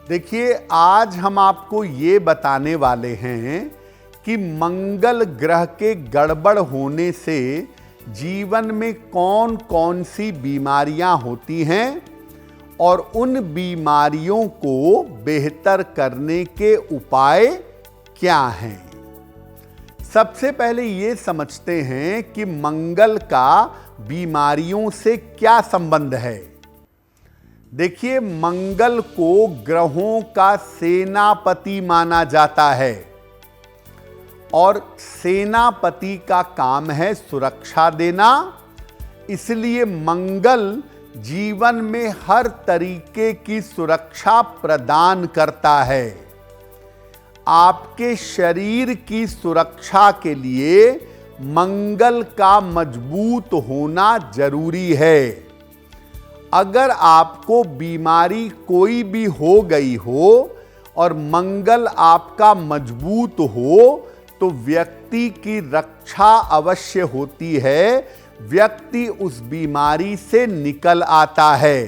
देखिए, आज हम आपको ये बताने वाले हैं कि मंगल ग्रह के गड़बड़ होने से जीवन में कौन कौन सी बीमारियां होती हैं और उन बीमारियों को बेहतर करने के उपाय क्या हैं। सबसे पहले ये समझते हैं कि मंगल का बीमारियों से क्या संबंध है। देखिए, मंगल को ग्रहों का सेनापति माना जाता है और सेनापति का काम है सुरक्षा देना। इसलिए मंगल जीवन में हर तरीके की सुरक्षा प्रदान करता है। आपके शरीर की सुरक्षा के लिए मंगल का मजबूत होना जरूरी है। अगर आपको बीमारी कोई भी हो गई हो और मंगल आपका मजबूत हो तो व्यक्ति की रक्षा अवश्य होती है, व्यक्ति उस बीमारी से निकल आता है।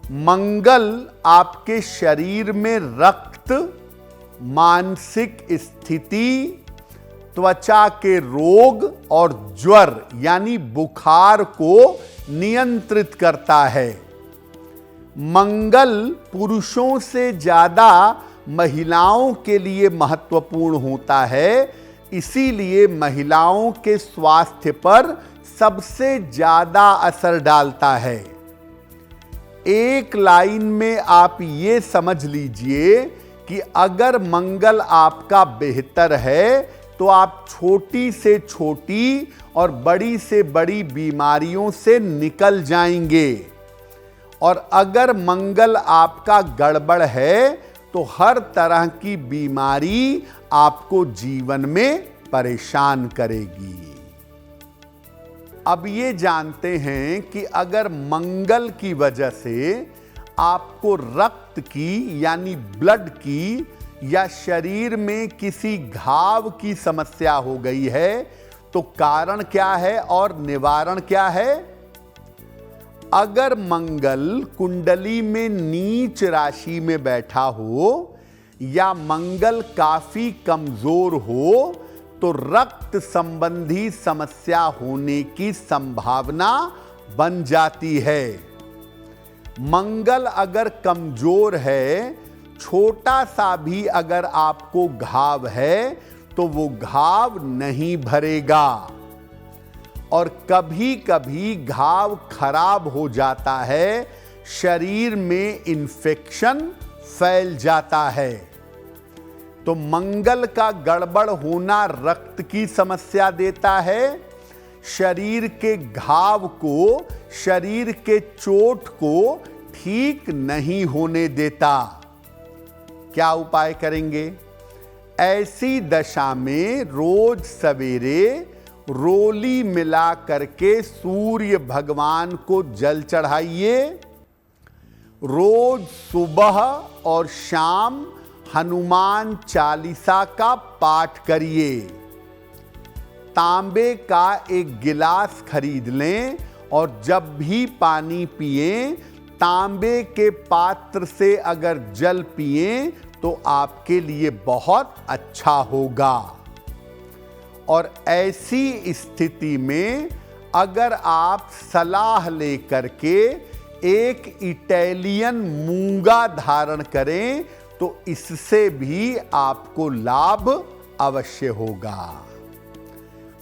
मंगल आपके शरीर में रक्त, मानसिक स्थिति, त्वचा के रोग और ज्वर यानी बुखार को नियंत्रित करता है। मंगल पुरुषों से ज्यादा महिलाओं के लिए महत्वपूर्ण होता है, इसीलिए महिलाओं के स्वास्थ्य पर सबसे ज्यादा असर डालता है। एक लाइन में आप ये समझ लीजिए कि अगर मंगल आपका बेहतर है तो आप छोटी से छोटी और बड़ी से बड़ी बीमारियों से निकल जाएंगे, और अगर मंगल आपका गड़बड़ है तो हर तरह की बीमारी आपको जीवन में परेशान करेगी। अब ये जानते हैं कि अगर मंगल की वजह से आपको रक्त की यानी ब्लड की या शरीर में किसी घाव की समस्या हो गई है तो कारण क्या है और निवारण क्या है। अगर मंगल कुंडली में नीच राशि में बैठा हो या मंगल काफी कमजोर हो तो रक्त संबंधी समस्या होने की संभावना बन जाती है। मंगल अगर कमजोर है, छोटा सा भी अगर आपको घाव है तो वो घाव नहीं भरेगा, और कभी कभी घाव खराब हो जाता है, शरीर में इन्फेक्शन फैल जाता है। तो मंगल का गड़बड़ होना रक्त की समस्या देता है, शरीर के घाव को, शरीर के चोट को ठीक नहीं होने देता। क्या उपाय करेंगे? ऐसी दशा में रोज सवेरे रोली मिला करके सूर्य भगवान को जल चढ़ाइए। रोज सुबह और शाम हनुमान चालीसा का पाठ करिए। तांबे का एक गिलास खरीद लें और जब भी पानी पिएं, तांबे के पात्र से अगर जल पिएं तो आपके लिए बहुत अच्छा होगा। और ऐसी स्थिति में अगर आप सलाह लेकर के एक इटालियन मूंगा धारण करें तो इससे भी आपको लाभ अवश्य होगा।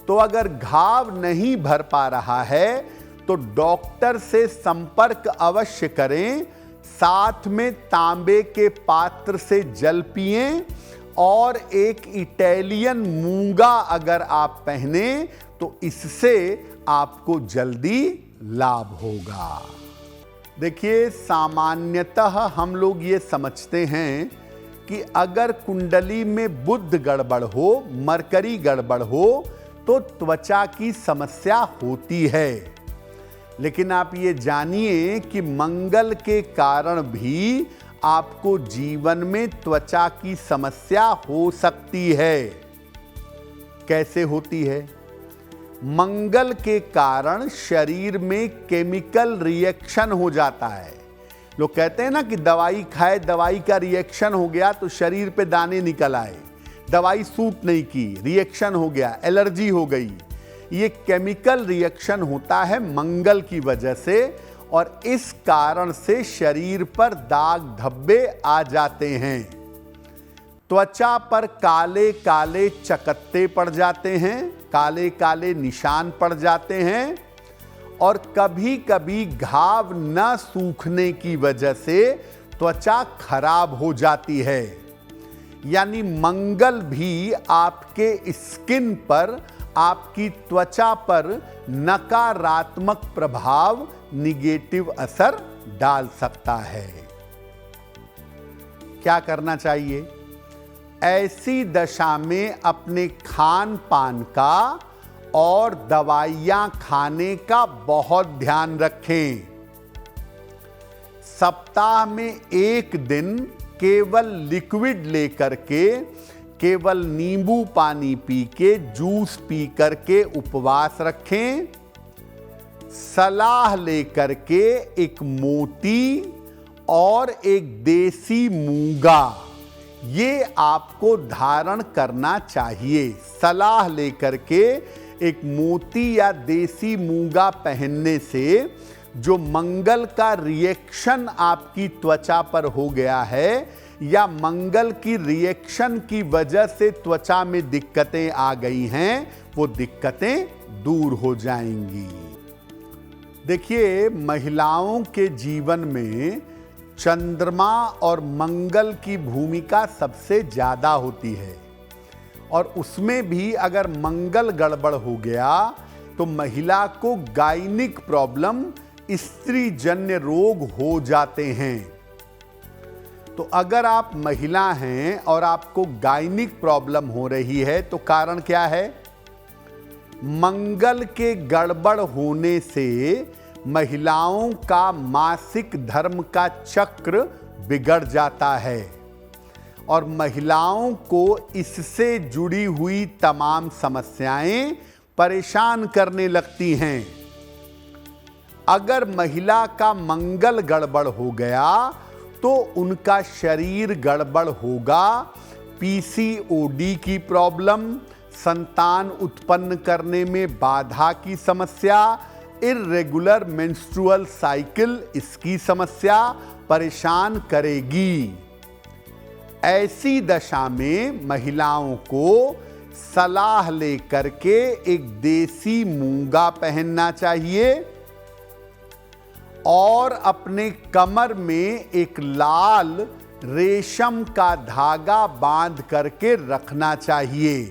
तो अगर घाव नहीं भर पा रहा है तो डॉक्टर से संपर्क अवश्य करें, साथ में तांबे के पात्र से जल पिएं और एक इटालियन मूंगा अगर आप पहने तो इससे आपको जल्दी लाभ होगा। देखिए, सामान्यतः हम लोग ये समझते हैं कि अगर कुंडली में बुध गड़बड़ हो, मरकरी गड़बड़ हो तो त्वचा की समस्या होती है, लेकिन आप ये जानिए कि मंगल के कारण भी आपको जीवन में त्वचा की समस्या हो सकती है। कैसे होती है? मंगल के कारण शरीर में केमिकल रिएक्शन हो जाता है, लोग कहते हैं ना कि दवाई खाए, दवाई का रिएक्शन हो गया तो शरीर पे दाने निकल आए, दवाई सूट नहीं की, रिएक्शन हो गया, एलर्जी हो गई। ये केमिकल रिएक्शन होता है मंगल की वजह से, और इस कारण से शरीर पर दाग धब्बे आ जाते हैं। त्वचा पर काले काले चकत्ते पड़ जाते हैं, काले काले निशान पड़ जाते हैं, और कभी कभी घाव न सूखने की वजह से त्वचा खराब हो जाती है। यानी मंगल भी आपके स्किन पर, आपकी त्वचा पर नकारात्मक प्रभाव, निगेटिव असर डाल सकता है। क्या करना चाहिए? ऐसी दशा में अपने खान पान का और दवाइयां खाने का बहुत ध्यान रखें। सप्ताह में एक दिन केवल लिक्विड लेकर के, केवल नींबू पानी पी के, जूस पी करके उपवास रखें। सलाह लेकर के एक मोती और एक देसी मूंगा, ये आपको धारण करना चाहिए। सलाह लेकर के एक मोती या देसी मूंगा पहनने से जो मंगल का रिएक्शन आपकी त्वचा पर हो गया है, या मंगल की रिएक्शन की वजह से त्वचा में दिक्कतें आ गई हैं, वो दिक्कतें दूर हो जाएंगी। देखिए, महिलाओं के जीवन में चंद्रमा और मंगल की भूमिका सबसे ज्यादा होती है, और उसमें भी अगर मंगल गड़बड़ हो गया तो महिला को गायनिक प्रॉब्लम, स्त्री जन्य रोग हो जाते हैं। तो अगर आप महिला हैं और आपको गायनिक प्रॉब्लम हो रही है तो कारण क्या है? मंगल के गड़बड़ होने से महिलाओं का मासिक धर्म का चक्र बिगड़ जाता है, और महिलाओं को इससे जुड़ी हुई तमाम समस्याएं परेशान करने लगती हैं। अगर महिला का मंगल गड़बड़ हो गया तो उनका शरीर गड़बड़ होगा। पीसीओडी की प्रॉब्लम, संतान उत्पन्न करने में बाधा की समस्या, इर्रेगुलर मेंस्ट्रुअल साइकिल, इसकी समस्या परेशान करेगी। ऐसी दशा में महिलाओं को सलाह लेकर के एक देसी मूंगा पहनना चाहिए, और अपने कमर में एक लाल रेशम का धागा बांध करके रखना चाहिए।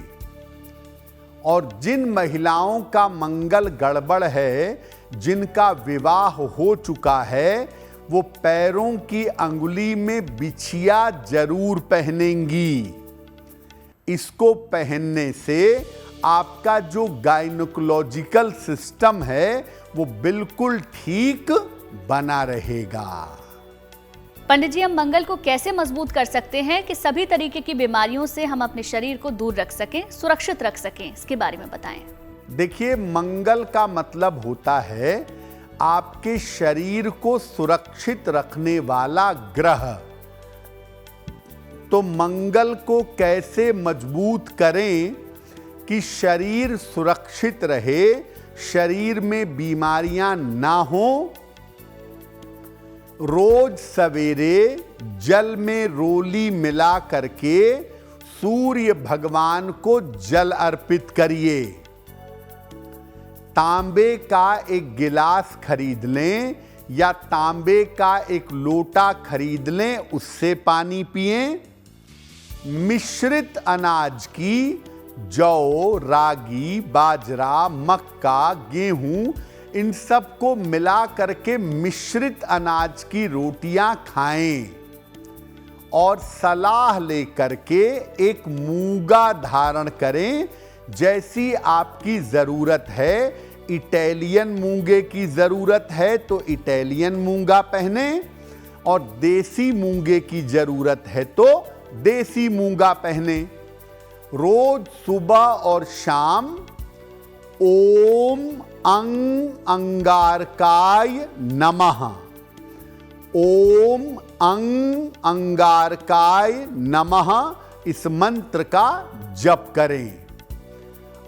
और जिन महिलाओं का मंगल गड़बड़ है, जिनका विवाह हो चुका है, वो पैरों की अंगुली में बिछिया जरूर पहनेंगी। इसको पहनने से आपका जो गायनोकोलॉजिकल सिस्टम है वो बिल्कुल ठीक बना रहेगा। पंडित जी, हम मंगल को कैसे मजबूत कर सकते हैं कि सभी तरीके की बीमारियों से हम अपने शरीर को दूर रख सकें, सुरक्षित रख सकें, इसके बारे में बताएं। देखिए, मंगल का मतलब होता है आपके शरीर को सुरक्षित रखने वाला ग्रह। तो मंगल को कैसे मजबूत करें कि शरीर सुरक्षित रहे, शरीर में बीमारियां ना हो? रोज सवेरे जल में रोली मिला करके सूर्य भगवान को जल अर्पित करिए। तांबे का एक गिलास खरीद लें या तांबे का एक लोटा खरीद लें, उससे पानी पिएं। मिश्रित अनाज की जौ, रागी, बाजरा, मक्का, गेहूं, इन सब को मिला करके मिश्रित अनाज की रोटियां खाएं। और सलाह लेकर के एक मूंगा धारण करें जैसी आपकी जरूरत है। इटालियन मूंगे की जरूरत है तो इटालियन मूंगा पहने, और देसी मूंगे की जरूरत है तो देसी मूंगा पहने। रोज सुबह और शाम ओम अंगारकाय नमः, ओम अंगारकाय नमः इस मंत्र का जप करें।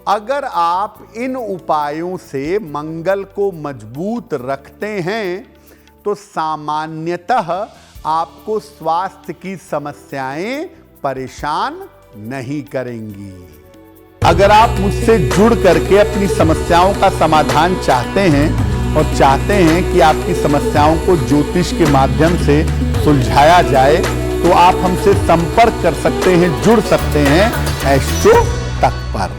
अगर आप इन उपायों से मंगल को मजबूत रखते हैं तो सामान्यतः आपको स्वास्थ्य की समस्याएं परेशान नहीं करेंगी। अगर आप मुझसे जुड़ करके अपनी समस्याओं का समाधान चाहते हैं और चाहते हैं कि आपकी समस्याओं को ज्योतिष के माध्यम से सुलझाया जाए, तो आप हमसे संपर्क कर सकते हैं, जुड़ सकते हैं एस्ट्रो तक पर।